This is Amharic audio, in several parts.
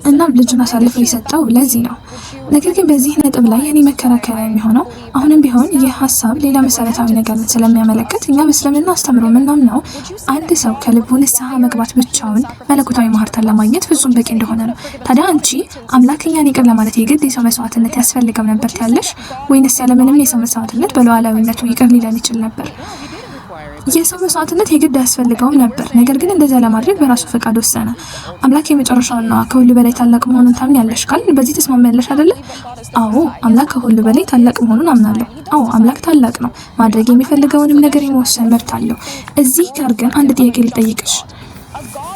እናም ልጁን አሳልፎ የሰጠው ለዚህ ነው። ነገር ግን በዚህ ነጥብ ላይ የኔ መከራከሪያ የሚሆነው አሁንም ቢሆን ይህ ሀሳብ ሌላ መሰረታዊ ነገር ስለሚያመለክት እኛ በእስልምና አስተምሮ ምናምነው አንድ ሰው ከልቡ ንስሐ መግባት ብቻውን መለኮታዊ ማህርታን ለማግኘት ፍጹም በቂ እንደሆነ ነው። ታዲያ አንቺ አምላክ እኛን ይቅር ለማለት የግድ የሰው መስዋዕትነት ያስፈልገው ነበር ትያለሽ ወይንስ ያለምንም የሰው መስዋዕትነት በሉዓላዊነቱ ይቅር ሊለን ይችል ነበር? የሰው መስዋዕትነት የግድ ያስፈልገው ነበር። ነገር ግን እንደዛ ለማድረግ በራሱ ፈቃድ ወሰነ። አምላክ የመጨረሻውና ከሁሉ በላይ ታላቅ መሆኑን ታምኛለሽ ካል በዚህ ተስማሚያለሽ አይደለ? አዎ አምላክ ከሁሉ በላይ ታላቅ መሆኑን አምናለሁ። አዎ አምላክ ታላቅ ነው። ማድረግ የሚፈልገውንም ነገር የመወሰን መብት አለው። እዚህ ጋር ግን አንድ ጥያቄ ልጠይቅሽ።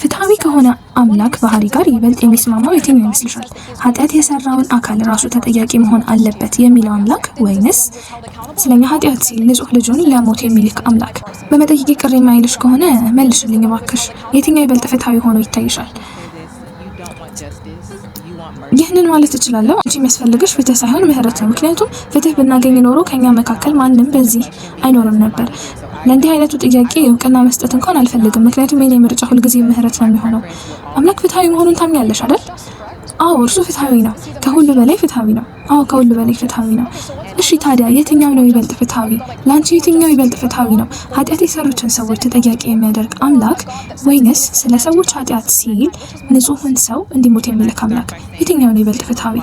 ፍትሃዊ ከሆነ አምላክ ባህሪ ጋር ይበልጥ የሚስማማው የትኛው ይመስልሻል? ኃጢአት የሰራውን አካል ራሱ ተጠያቂ መሆን አለበት የሚለው አምላክ ወይንስ ስለኛ ኃጢአት ሲል ንጹህ ልጁን ለሞት የሚልክ አምላክ? በመጠይቄ ቅር የማይልሽ ከሆነ መልሽልኝ እባክሽ። የትኛው ይበልጥ ፍትሃዊ ሆኖ ይታይሻል? ይህንን ማለት እችላለሁ እንጂ የሚያስፈልግሽ ፍትህ ሳይሆን ምህረት ነው። ምክንያቱም ፍትህ ብናገኝ ኖሮ ከኛ መካከል ማንም በዚህ አይኖርም ነበር። ለእንዲህ አይነቱ ጥያቄ እውቅና መስጠት እንኳን አልፈልግም። ምክንያቱም የኔ ምርጫ ሁልጊዜ ምህረት ነው የሚሆነው። አምላክ ፍትሃዊ መሆኑን ታምኛለሽ አይደል? አዎ እርሱ ፍትሃዊ ነው። ከሁሉ በላይ ፍትሃዊ ነው። አዎ ከሁሉ በላይ ፍትሃዊ ነው። እሺ ታዲያ የትኛው ነው ይበልጥ ፍትሃዊ? ለአንቺ የትኛው ይበልጥ ፍትሃዊ ነው? ኃጢአት የሰሩትን ሰዎች ተጠያቂ የሚያደርግ አምላክ ወይንስ ስለ ሰዎች ኃጢአት ሲል ንጹህን ሰው እንዲሞት የሚልክ አምላክ? የትኛው ነው ይበልጥ ፍትሃዊ?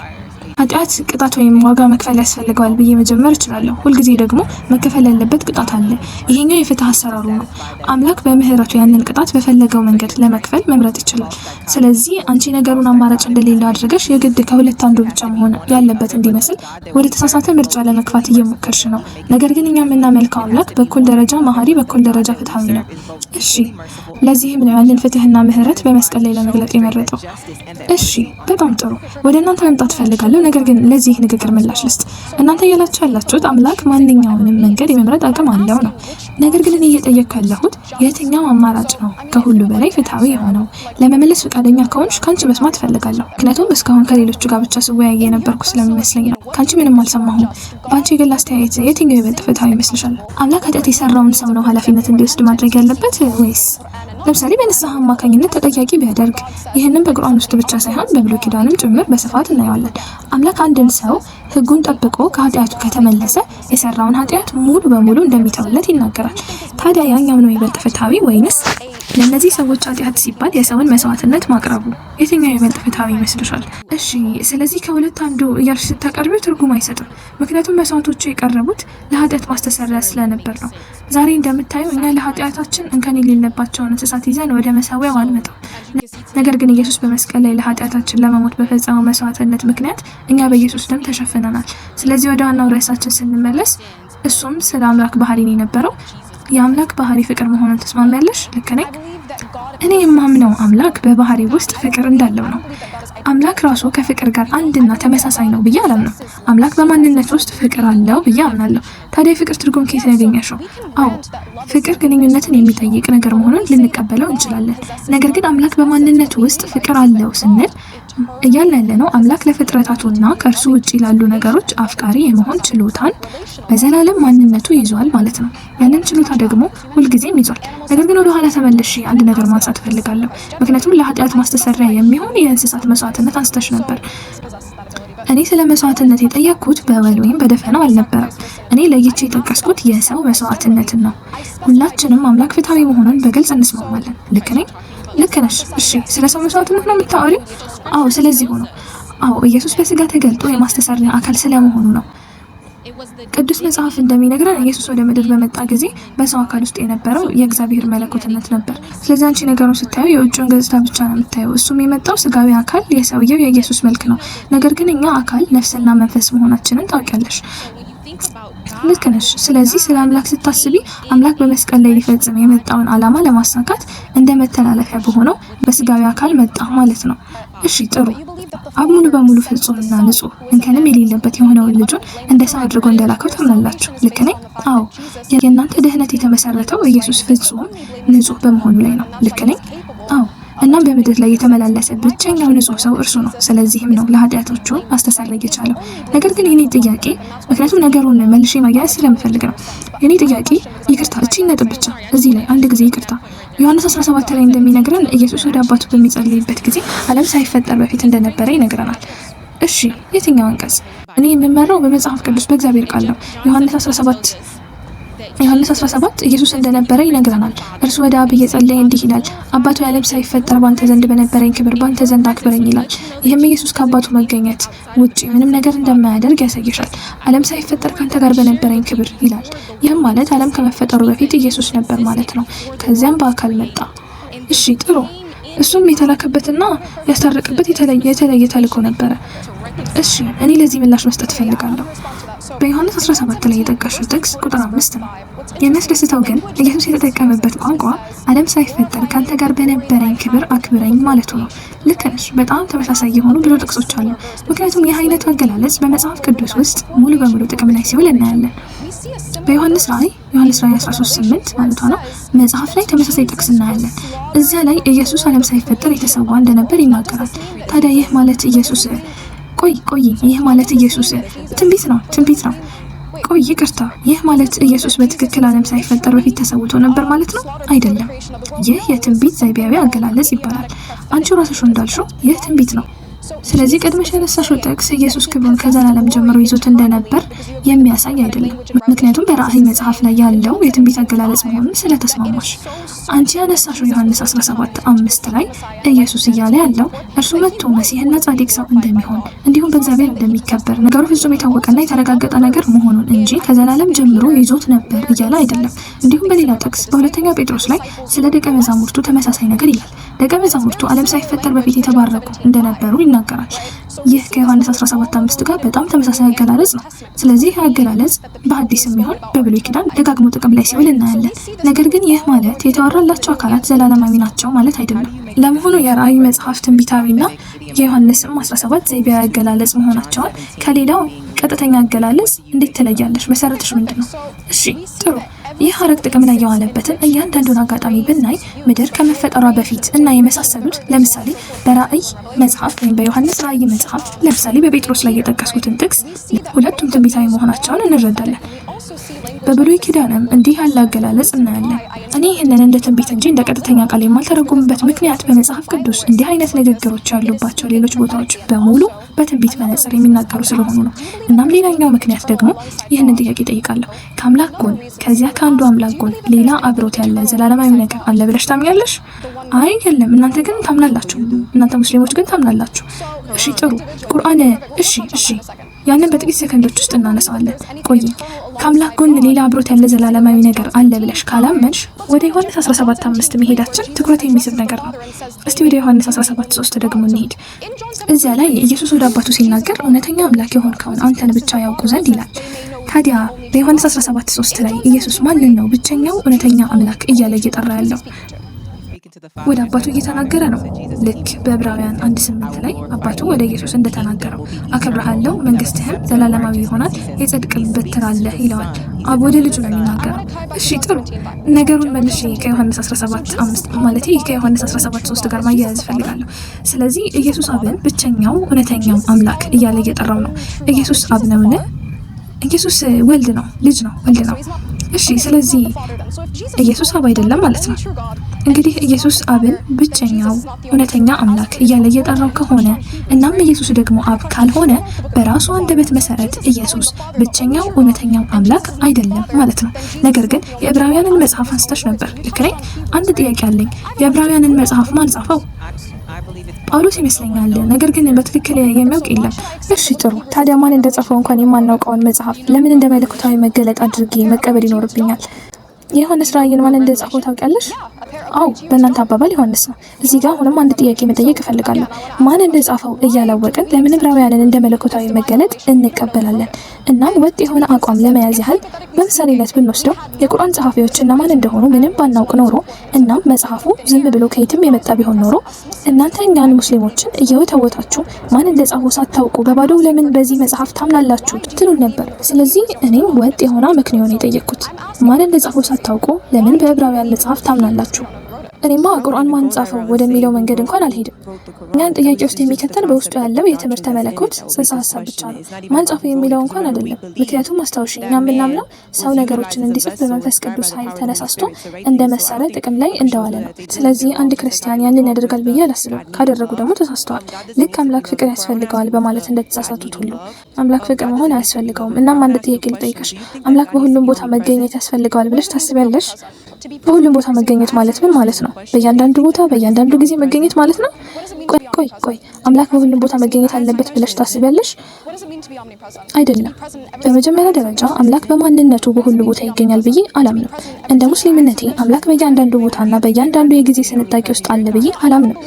ኃጢአት ቅጣት ወይም ዋጋ መክፈል ያስፈልገዋል ብዬ መጀመር እችላለሁ። ሁልጊዜ ደግሞ መከፈል ያለበት ቅጣት አለ። ይሄኛው የፍትህ አሰራሩ ነው። አምላክ በምህረቱ ያንን ቅጣት በፈለገው መንገድ ለመክፈል መምረጥ ይችላል። ስለዚህ አንቺ ነገሩን አማራጭ እንደሌለው አድርገሽ የግድ ከሁለት አንዱ ብቻ መሆን ያለበት እንዲመስል ወደ ተሳሳተ ምርጫ ለመግፋት እየሞከርሽ ነው። ነገር ግን እኛ የምናመልከው አምላክ በኩል ደረጃ መሐሪ፣ በኩል ደረጃ ፍትሃዊ ነው። እሺ ለዚህም ነው ያንን ፍትህና ምህረት በመስቀል ላይ ለመግለጥ የመረጠው። እሺ በጣም ጥሩ። ወደ እናንተ መምጣት ፈልጋለሁ። ነገር ግን ለዚህ ንግግር ምላሽ ልስጥ። እናንተ እያላችሁ ያላችሁት አምላክ ማንኛውንም መንገድ የመምረጥ አቅም አለው ነው። ነገር ግን እኔ እየጠየቅኩ ያለሁት የትኛው አማራጭ ነው ከሁሉ በላይ ፍትሃዊ የሆነው? ለመመለስ ፈቃደኛ ከሆንሽ ከአንቺ መስማት ፈልጋለሁ። ምክንያቱም እስካሁን ከሌሎቹ ጋር ብቻ ስወያይ የነበርኩ ስለሚመስለኝ ነው። ከአንቺ ምንም አልሰማሁም። በአንቺ የግል አስተያየት የትኛው ይበልጥ ፍትሃዊ ይመስልሻል? አምላክ ኃጢአት የሰራውን ሰው ነው ኃላፊነት እንዲወስድ ማድረግ ያለበት ወይስ ለምሳሌ በንስሐ አማካኝነት ተጠያቂ ቢያደርግ? ይህንን በቁርአን ውስጥ ብቻ ሳይሆን በብሉይ ኪዳንም ጭምር በስፋት እናየዋለን። አምላክ አንድን ሰው ሕጉን ጠብቆ ከኃጢአቱ ከተመለሰ የሰራውን ኃጢአት ሙሉ በሙሉ እንደሚተውለት ይናገራል። ታዲያ ያኛው ነው ይበልጥ ፍትሃዊ ወይንስ ለእነዚህ ሰዎች ኃጢአት ሲባል የሰውን መስዋዕትነት ማቅረቡ? የትኛው ይበልጥ ፍትሃዊ ይመስልሻል? እሺ ስለዚህ ከሁለት አንዱ እያልሽ ስታቀርቢው ትርጉም አይሰጥም። ምክንያቱም መስዋዕቶቹ የቀረቡት ለኃጢአት ማስተሰሪያ ስለነበር ነው። ዛሬ እንደምታየው እኛ ለኃጢአታችን እንከን የሌለባቸውን እንስሳት ይዘን ወደ መሰዊያው አንመጣም። ነገር ግን ኢየሱስ በመስቀል ላይ ለኃጢአታችን ለመሞት በፈጸመው መስዋዕትነት ምክንያት እኛ በኢየሱስ ደም ተሸፍነናል። ስለዚህ ወደ ዋናው ርዕሳችን ስንመለስ እሱም ስለ አምላክ ባህሪ ነው የነበረው። የአምላክ ባህሪ ፍቅር መሆኑን ተስማሚያለሽ? ልክ ነኝ? እኔ የማምነው አምላክ በባህሪ ውስጥ ፍቅር እንዳለው ነው። አምላክ ራሱ ከፍቅር ጋር አንድና ተመሳሳይ ነው ብዬ አላምነው። አምላክ በማንነት ውስጥ ፍቅር አለው ብዬ አምናለሁ። ታዲያ የፍቅር ትርጉም ከየት ነው ያገኘሽው? አዎ ፍቅር ግንኙነትን የሚጠይቅ ነገር መሆኑን ልንቀበለው እንችላለን። ነገር ግን አምላክ በማንነቱ ውስጥ ፍቅር አለው ስንል እያልን ያለነው አምላክ ለፍጥረታቱና ከእርሱ ውጭ ላሉ ነገሮች አፍቃሪ የመሆን ችሎታን በዘላለም ማንነቱ ይዟል ማለት ነው። ያንን ችሎታ ደግሞ ሁልጊዜም ይዟል። ነገር ግን ወደ ኋላ ተመልሼ አንድ ነገር ማንሳት እፈልጋለሁ። ምክንያቱም ለኃጢአት ማስተሰሪያ የሚሆን የእንስሳት መስዋዕትነት አንስተሽ ነበር። እኔ ስለ መስዋዕትነት የጠየቅኩት በወል ወይም በደፈናው አልነበረም። እኔ ለይቼ የጠቀስኩት የሰው መስዋዕትነትን ነው። ሁላችንም አምላክ ፍትሃዊ መሆኑን በግልጽ እንስማማለን። ልክ ነኝ? ልክ ነሽ። እሺ ስለ ሰው መስዋዕትነት ነው የምታወሪው? አዎ ስለዚህ ሆኖ አዎ ኢየሱስ በስጋ ተገልጦ የማስተሰሪያ አካል ስለመሆኑ ነው። ቅዱስ መጽሐፍ እንደሚነግረን ኢየሱስ ወደ ምድር በመጣ ጊዜ በሰው አካል ውስጥ የነበረው የእግዚአብሔር መለኮትነት ነበር። ስለዚህ አንቺ ነገሩን ስታየው የውጭውን ገጽታ ብቻ ነው የምታየው። እሱም የመጣው ስጋዊ አካል የሰውየው የኢየሱስ መልክ ነው። ነገር ግን እኛ አካል ነፍስና መንፈስ መሆናችንን ታውቂያለሽ። ልክ ነሽ። ስለዚህ ስለ አምላክ ስታስቢ አምላክ በመስቀል ላይ ሊፈጽም የመጣውን ዓላማ ለማሳካት እንደ መተላለፊያ በሆነው በስጋዊ አካል መጣ ማለት ነው። እሺ ጥሩ። አብ ሙሉ በሙሉ ፍጹምና ንጹህ እንከንም የሌለበት የሆነውን ልጁን እንደ ሰው አድርጎ እንደላከው ታምናላችሁ። ልክ ነኝ? አዎ። የእናንተ ድህነት የተመሰረተው ኢየሱስ ፍጹም ንጹህ በመሆኑ ላይ ነው። ልክ ነኝ? አዎ። እናም በምድር ላይ የተመላለሰ ብቸኛው ንጹህ ሰው እርሱ ነው። ስለዚህም ነው ለኃጢአቶቹ ማስተሰረይ የቻለው። ነገር ግን የኔ ጥያቄ ምክንያቱም ነገሩን መልሼ ማያያዝ ስለምፈልግ ነው። የኔ ጥያቄ ይቅርታ፣ እቺ ነጥብ ብቻ እዚህ ላይ አንድ ጊዜ ይቅርታ። ዮሐንስ 17 ላይ እንደሚነግረን ኢየሱስ ወደ አባቱ በሚጸልይበት ጊዜ ዓለም ሳይፈጠር በፊት እንደነበረ ይነግረናል። እሺ የትኛው አንቀጽ? እኔ የምመራው በመጽሐፍ ቅዱስ በእግዚአብሔር ቃል ነው። ዮሐንስ 17 ኢየሱስ እንደነበረ ይነግረናል። እርሱ ወደ አብ እየጸለየ እንዲህ ይላል፣ አባቱ ዓለም ሳይፈጠር ባንተ ዘንድ በነበረኝ ክብር ባንተ ዘንድ አክብረኝ ይላል። ይህም ኢየሱስ ከአባቱ መገኘት ውጪ ምንም ነገር እንደማያደርግ ያሳይሻል። ዓለም ሳይፈጠር ካንተ ጋር በነበረኝ ክብር ይላል። ይህም ማለት ዓለም ከመፈጠሩ በፊት ኢየሱስ ነበር ማለት ነው። ከዚያም በአካል መጣ። እሺ ጥሩ። እሱም የተላከበትና ያስታረቅበት የተለየ ተልእኮ ነበረ። እሺ እኔ ለዚህ ምላሽ መስጠት እፈልጋለሁ። በዮሐንስ 17 ላይ የጠቀሽው ጥቅስ ቁጥር 5 ነው። የሚያስደስተው ግን ኢየሱስ የተጠቀመበት ቋንቋ ዓለም ሳይፈጠር ካንተ ጋር በነበረኝ ክብር አክብረኝ ማለቱ ነው። ልክ ነሽ። በጣም ተመሳሳይ የሆኑ ብዙ ጥቅሶች አሉ። ምክንያቱም ይህ አይነቱ አገላለጽ በመጽሐፍ ቅዱስ ውስጥ ሙሉ በሙሉ ጥቅም ላይ ሲውል እናያለን። በዮሐንስ ራእይ 13:8 ማለት ነው መጽሐፍ ላይ ተመሳሳይ ጥቅስ እናያለን። እዚያ ላይ ኢየሱስ ዓለም ሳይፈጠር የተሰዋ እንደነበር ይናገራል። ታዲያ ይህ ማለት ኢየሱስ ቆይ ይህ ማለት ኢየሱስ ትንቢት ነው። ቆይ ይቅርታ፣ ይህ ማለት ኢየሱስ በትክክል ዓለም ሳይፈጠር በፊት ተሰውቶ ነበር ማለት ነው? አይደለም። ይህ የትንቢት ዘይቤያዊ አገላለጽ ይባላል። አንቺ ራስሽ እንዳልሽው ይህ ትንቢት ነው። ስለዚህ ቀድመሽ ያነሳሽው ጥቅስ ኢየሱስ ክብሩን ከዘላለም ጀምሮ ይዞት እንደነበር የሚያሳይ አይደለም። ምክንያቱም በራእይ መጽሐፍ ላይ ያለው የትንቢት አገላለጽ መሆኑን ስለተስማማሽ። አንቺ ያነሳሽው ዮሐንስ 17:5 ላይ ኢየሱስ እያለ ያለው እርሱ መጥቶ መሲህና ጻድቅ ሰው እንደሚሆን እንዲሁም በእግዚአብሔር እንደሚከበር ነገሩ ፍጹም የታወቀና የተረጋገጠ ነገር መሆኑን እንጂ ከዘላለም ጀምሮ ይዞት ነበር እያለ አይደለም። እንዲሁም በሌላ ጥቅስ በሁለተኛ ጴጥሮስ ላይ ስለ ደቀ መዛሙርቱ ተመሳሳይ ነገር ይላል። ደቀ መዛሙርቱ ዓለም ሳይፈጠር በፊት የተባረኩ እንደነበሩ ይናገራል። ይህ ከዮሐንስ 17:5 ጋር በጣም ተመሳሳይ አገላለጽ ነው። ስለዚህ አገላለጽ በአዲስም ይሁን በብሉይ ኪዳን ደጋግሞ ጥቅም ላይ ሲውል እናያለን። ነገር ግን ይህ ማለት የተወራላቸው አካላት ዘላለማዊ ናቸው ማለት አይደለም። ለመሆኑ የራእይ መጽሐፍ ትንቢታዊና የዮሐንስም 17 ዘይቤያዊ አገላለጽ መሆናቸውን ከሌላው ቀጥተኛ አገላለጽ እንዴት ትለያለሽ? መሰረትሽ ምንድነው? እሺ ጥሩ። ይህ ሐረግ ጥቅም ላይ የዋለበትን እያንዳንዱን አጋጣሚ ብናይ ምድር ከመፈጠሯ በፊት እና የመሳሰሉት ለምሳሌ በራእይ መጽሐፍ ወይም በዮሐንስ ራእይ መጽሐፍ ለምሳሌ በጴጥሮስ ላይ የጠቀስኩትን ጥቅስ ሁለቱም ትንቢታዊ መሆናቸውን እንረዳለን። በብሉይ ኪዳንም እንዲህ ያለ አገላለጽ እናያለን። እኔ ይህንን እንደ ትንቢት እንጂ እንደ ቀጥተኛ ቃል የማልተረጉምበት ምክንያት በመጽሐፍ ቅዱስ እንዲህ አይነት ንግግሮች ያሉባቸው ሌሎች ቦታዎች በሙሉ በትንቢት መነጽር የሚናገሩ ስለሆኑ ነው። እናም ሌላኛው ምክንያት ደግሞ ይህንን ጥያቄ ጠይቃለሁ። ከአምላክ ጎን ከዚያ ከአንዱ አምላክ ጎን ሌላ አብሮት ያለ ዘላለማዊ ነገር አለ ብለሽ ታምኛለሽ? አይ የለም። እናንተ ግን ታምናላችሁ። እናንተ ሙስሊሞች ግን ታምናላችሁ። እሺ ጥሩ። ቁርአን እሺ ያንን በጥቂት ሰከንዶች ውስጥ እናነሳዋለን። ቆይ ከአምላክ ጎን ሌላ አብሮት ያለ ዘላለማዊ ነገር አለ ብለሽ ካላመንሽ ወደ ዮሐንስ 17:5 መሄዳችን ትኩረት የሚስብ ነገር ነው። እስቲ ወደ ዮሐንስ 17:3 ደግሞ እንሂድ። እዚያ ላይ ኢየሱስ ወደ አባቱ ሲናገር እውነተኛ አምላክ የሆንከውን አንተን ብቻ ያውቁ ዘንድ ይላል። ታዲያ በዮሐንስ 17:3 ላይ ኢየሱስ ማንን ነው ብቸኛው እውነተኛ አምላክ እያለ እየጠራ ያለው? ወደ አባቱ እየተናገረ ነው። ልክ በዕብራውያን 1:8 ላይ አባቱ ወደ ኢየሱስ እንደተናገረው አከብርሃለሁ፣ መንግስትህም ዘላለማዊ ይሆናል፣ የጽድቅም በትር አለህ ይለዋል። አብ ወደ ልጁ ነው የሚናገረው። እሺ ጥሩ። ነገሩን መልሼ ከዮሐንስ 17:5 ማለት ከዮሐንስ 17:3 ጋር ማያያዝ እፈልጋለሁ። ስለዚህ ኢየሱስ አብን ብቸኛው እውነተኛው አምላክ እያለ እየጠራው ነው። ኢየሱስ አብ ነውን? ኢየሱስ ወልድ ነው፣ ልጅ ነው፣ ወልድ ነው። እሺ ስለዚህ ኢየሱስ አብ አይደለም ማለት ነው። እንግዲህ ኢየሱስ አብን ብቸኛው እውነተኛ አምላክ እያለ እየጠራው ከሆነ እናም ኢየሱስ ደግሞ አብ ካልሆነ በራሱ አንደበት መሰረት ኢየሱስ ብቸኛው እውነተኛው አምላክ አይደለም ማለት ነው። ነገር ግን የዕብራውያንን መጽሐፍ አንስተሽ ነበር። ልክ ነኝ? አንድ ጥያቄ አለኝ። የዕብራውያንን መጽሐፍ ማን ጻፈው? ጳውሎስ ይመስለኛል። ነገር ግን በትክክል የሚያውቅ የለም። እሺ ጥሩ። ታዲያ ማን እንደጻፈው እንኳን የማናውቀውን መጽሐፍ ለምን እንደ መለኮታዊ መገለጥ አድርጌ መቀበል ይኖርብኛል? የዮሐንስ ራእይን ማን እንደጻፈው ታውቂያለሽ? አው በእናንተ አባባል ዮሐንስ ነው። እዚህ ጋር አሁንም አንድ ጥያቄ መጠየቅ እፈልጋለሁ። ማን እንደጻፈው እያላወቅን ለምን ዕብራውያንን እንደ መለኮታዊ መገለጥ እንቀበላለን? እናም ወጥ የሆነ አቋም ለመያዝ ያህል በምሳሌነት ብንወስደው የቁርአን ጸሐፊዎች እነማን እንደሆኑ ምንም ባናውቅ ኖሮ እናም መጽሐፉ ዝም ብሎ ከየትም የመጣ ቢሆን ኖሮ እናንተ እኛን ሙስሊሞችን እየወተወታችሁ ማን እንደጻፈው ሳታውቁ በባዶው ለምን በዚህ መጽሐፍ ታምናላችሁ ትሉን ነበር። ስለዚህ እኔም ወጥ የሆነ ምክንያት የጠየቅኩት ማን እንደጻፈው ሳታውቁ ለምን በዕብራውያን መጽሐፍ ታምናላችሁ? እኔማ ቁርአን ማን ጻፈው ወደሚለው መንገድ እንኳን አልሄድም። ያን ጥያቄ ውስጥ የሚከተል በውስጡ ያለው የትምህርተ መለኮት ጽንሰ ሀሳብ ብቻ ነው። ማን ጻፈው የሚለው እንኳን አይደለም። ምክንያቱም አስታውሽ፣ እኛም ብናምነው ሰው ነገሮችን እንዲጽፍ በመንፈስ ቅዱስ ኃይል ተነሳስቶ እንደ መሳሪያ ጥቅም ላይ እንደዋለ ነው። ስለዚህ አንድ ክርስቲያን ያንን ያደርጋል ብዬ አላስብም። ካደረጉ ደግሞ ተሳስተዋል። ልክ አምላክ ፍቅር ያስፈልገዋል በማለት እንደተሳሳቱት ሁሉ አምላክ ፍቅር መሆን አያስፈልገውም። እናም አንድ ጥያቄ ልጠይቅሽ፣ አምላክ በሁሉም ቦታ መገኘት ያስፈልገዋል ብለሽ ታስቢያለሽ? በሁሉም ቦታ መገኘት ማለት ምን ማለት ነው? በእያንዳንዱ ቦታ በእያንዳንዱ ጊዜ መገኘት ማለት ነው? ቆይ አምላክ በሁሉም ቦታ መገኘት አለበት ብለሽ ታስቢያለሽ? አይደለም። በመጀመሪያ ደረጃ አምላክ በማንነቱ በሁሉ ቦታ ይገኛል ብዬ አላምንም። እንደ ሙስሊምነቴ አምላክ በእያንዳንዱ ቦታና በእያንዳንዱ የጊዜ ስንጣቂ ውስጥ አለ ብዬ አላምንም።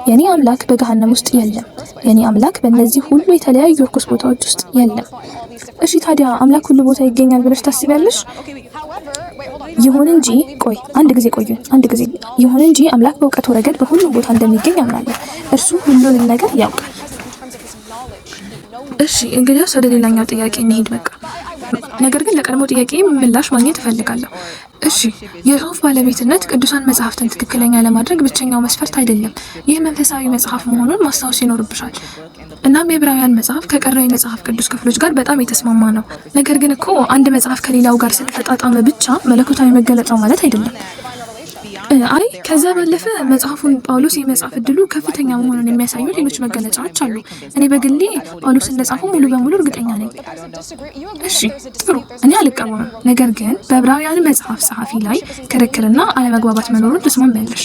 የኔ አምላክ በገሃነም ውስጥ የለም። የኔ አምላክ በእነዚህ ሁሉ የተለያዩ ርኩስ ቦታዎች ውስጥ የለም። እሺ ታዲያ አምላክ ሁሉ ቦታ ይገኛል ብለሽ ታስቢያለሽ? ይሁን እንጂ ይሁን እንጂ አምላክ በእውቀቱ ረገድ በሁሉም ቦታ እንደሚገኝ አምናለሁ። እርሱ ሁሉንም ነገር ያውቃል። እሺ እንግዲያውስ ወደ ሌላኛው ጥያቄ እንሂድ በቃ። ነገር ግን ለቀድሞ ጥያቄ ምላሽ ማግኘት እፈልጋለሁ። እሺ የጽሁፍ ባለቤትነት ቅዱሳን መጽሐፍትን ትክክለኛ ለማድረግ ብቸኛው መስፈርት አይደለም። ይህ መንፈሳዊ መጽሐፍ መሆኑን ማስታወስ ይኖርብሻል። እናም የዕብራውያን መጽሐፍ ከቀረው የመጽሐፍ ቅዱስ ክፍሎች ጋር በጣም የተስማማ ነው። ነገር ግን እኮ አንድ መጽሐፍ ከሌላው ጋር ስለተጣጣመ ብቻ መለኮታዊ መገለጫው ማለት አይደለም። አይ ከዛ ባለፈ መጽሐፉን ጳውሎስ የመጽሐፍ እድሉ ከፍተኛ መሆኑን የሚያሳዩ ሌሎች መገለጫዎች አሉ። እኔ በግሌ ጳውሎስ እንደጻፈው ሙሉ በሙሉ እርግጠኛ ነኝ። እሺ ጥሩ፣ እኔ አልቃወምም። ነገር ግን በዕብራውያን መጽሐፍ ጸሐፊ ላይ ክርክርና አለመግባባት መኖሩን ትስማሚያለሽ?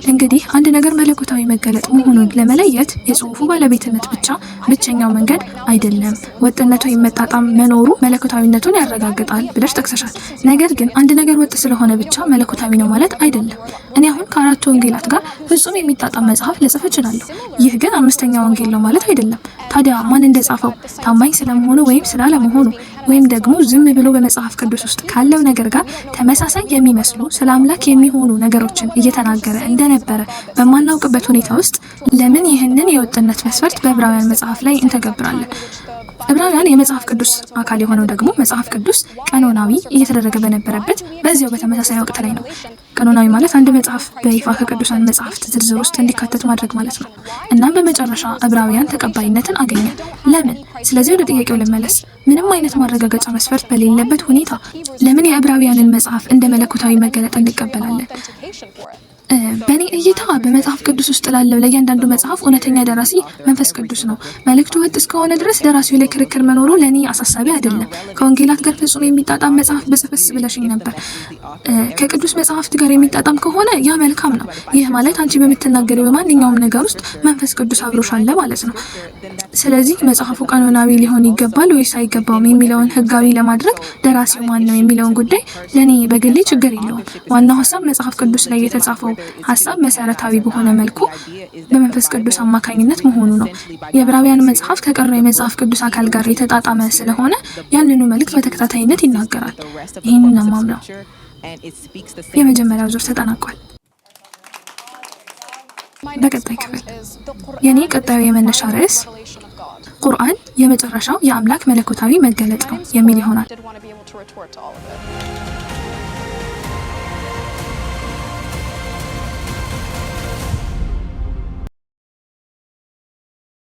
እንግዲህ አንድ ነገር መለኮታዊ መገለጥ መሆኑን ለመለየት የጽሁፉ ባለቤትነት ብቻ ብቸኛው መንገድ አይደለም። ወጥነቱ የመጣጣም መኖሩ መለኮታዊነቱን ያረጋግጣል ብለሽ ጠቅሰሻል። ነገር ግን አንድ ነገር ወጥ ስለሆነ ብቻ መለኮታዊ ነው ማለት አይደለም። እኔ አሁን ከአራቱ ወንጌላት ጋር ፍጹም የሚጣጣም መጽሐፍ ልጽፍ እችላለሁ። ይህ ግን አምስተኛ ወንጌል ነው ማለት አይደለም። ታዲያ ማን እንደጻፈው ታማኝ ስለመሆኑ ወይም ስላለመሆኑ ወይም ደግሞ ዝም ብሎ በመጽሐፍ ቅዱስ ውስጥ ካለው ነገር ጋር ተመሳሳይ የሚመስሉ ስለ አምላክ የሚሆኑ ነገሮችን እየተናገረ እንደነበረ በማናውቅበት ሁኔታ ውስጥ ለምን ይህንን የወጥነት መስፈርት በዕብራውያን መጽሐፍ ላይ እንተገብራለን? ዕብራውያን የመጽሐፍ ቅዱስ አካል የሆነው ደግሞ መጽሐፍ ቅዱስ ቀኖናዊ እየተደረገ በነበረበት በዚያው በተመሳሳይ ወቅት ላይ ነው። ቀኖናዊ ማለት አንድ መጽሐፍ በይፋ ከቅዱሳን መጽሐፍት ዝርዝር ውስጥ እንዲካተት ማድረግ ማለት ነው። እናም በመጨረሻ ዕብራውያን ተቀባይነትን አገኘ። ለምን? ስለዚህ ወደ ጥያቄው ልመለስ። ምንም አይነት ማረጋገጫ መስፈርት በሌለበት ሁኔታ ለምን የዕብራውያንን መጽሐፍ እንደ መለኮታዊ መገለጥ እንቀበላለን? በእኔ እይታ በመጽሐፍ ቅዱስ ውስጥ ላለው ለእያንዳንዱ መጽሐፍ እውነተኛ ደራሲ መንፈስ ቅዱስ ነው። መልእክቱ ወጥ እስከሆነ ድረስ ደራሲው ላይ ክርክር መኖሩ ለእኔ አሳሳቢ አይደለም። ከወንጌላት ጋር ፍጹም የሚጣጣም መጽሐፍ በጽፈስ ብለሽኝ ነበር። ከቅዱስ መጽሐፍት ጋር የሚጣጣም ከሆነ ያ መልካም ነው። ይህ ማለት አንቺ በምትናገሪው በማንኛውም ነገር ውስጥ መንፈስ ቅዱስ አብሮሽ አለ ማለት ነው። ስለዚህ መጽሐፉ ቀኖናዊ ሊሆን ይገባል ወይስ አይገባውም የሚለውን ህጋዊ ለማድረግ ደራሲው ማን ነው የሚለውን ጉዳይ ለእኔ በግሌ ችግር የለውም። ዋናው ሀሳብ መጽሐፍ ቅዱስ ላይ የተጻፈው ሀሳብ መሰረታዊ በሆነ መልኩ በመንፈስ ቅዱስ አማካኝነት መሆኑ ነው። የዕብራውያን መጽሐፍ ከቀረው የመጽሐፍ ቅዱስ አካል ጋር የተጣጣመ ስለሆነ ያንኑ መልእክት በተከታታይነት ይናገራል። ይህንን ማምነው። የመጀመሪያው ዙር ተጠናቋል። በቀጣይ ክፍል የኔ ቀጣዩ የመነሻ ርዕስ ቁርአን የመጨረሻው የአምላክ መለኮታዊ መገለጥ ነው የሚል ይሆናል።